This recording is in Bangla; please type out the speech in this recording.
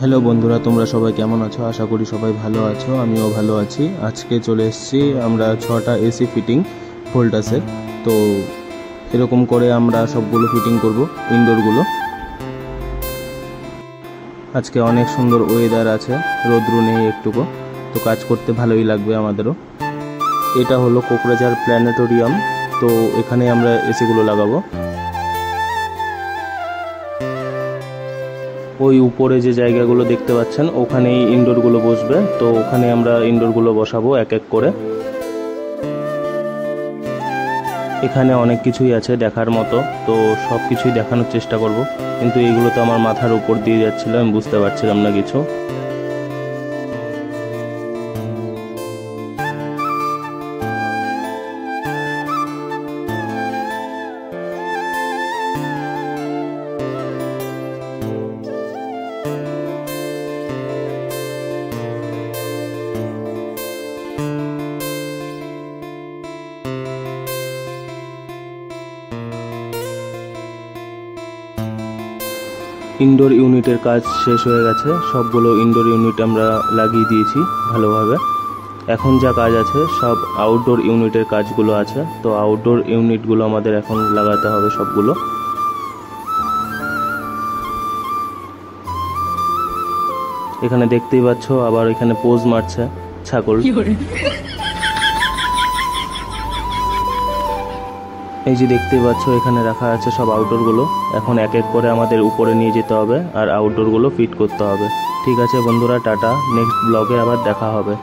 হ্যালো বন্ধুরা, তোমরা সবাই কেমন আছো? আশা করি সবাই ভালো আছো, আমিও ভালো আছি। আজকে চলে এসেছি আমরা 6টা এসি ফিটিং ভোল্টাসের। তো এরকম করে আমরা সবগুলো ফিটিং করব, ইনডোরগুলো। আজকে অনেক সুন্দর ওয়েদার আছে, রোদ্রু নেই একটুকু, তো কাজ করতে ভালোই লাগবে আমাদেরও। এটা হলো কোকরাঝার প্ল্যানেটোরিয়াম, তো এখানে আমরা এসিগুলো লাগাবো। ওই উপরে যে জায়গাগুলো দেখতে পাচ্ছেন ওখানেই ইনডোরগুলো বসবে, তো ওখানে আমরা ইনডোরগুলো বসাবো এক এক করে। এখানে অনেক কিছুই আছে দেখার মতো, তো সব কিছুই দেখানোর চেষ্টা করব, কিন্তু এইগুলো তো আমার মাথার উপর দিয়ে যাচ্ছিল, আমি বুঝতে পারছিলাম না কিছু। ইনডোর ইউনিটের কাজ শেষ হয়ে গেছে, সবগুলো ইনডোর ইউনিট আমরা লাগিয়ে দিয়েছি ভালোভাবে। এখন যা কাজ আছে সব আউটডোর ইউনিটের কাজগুলো আছে, তো আউটডোর ইউনিটগুলো আমাদের এখন লাগাতে হবে সবগুলো। এখানে দেখতেই পাচ্ছ, আবার এখানে পোজ মারছে ছাগল। এই যে দেখতেই পাচ্ছ, এখানে রাখা আছে সব আউটডোরগুলো। এখন এক এক করে আমাদের উপরে নিয়ে যেতে হবে আর আউটডোরগুলো ফিট করতে হবে। ঠিক আছে বন্ধুরা, টাটা, নেক্সট ব্লগে আবার দেখা হবে।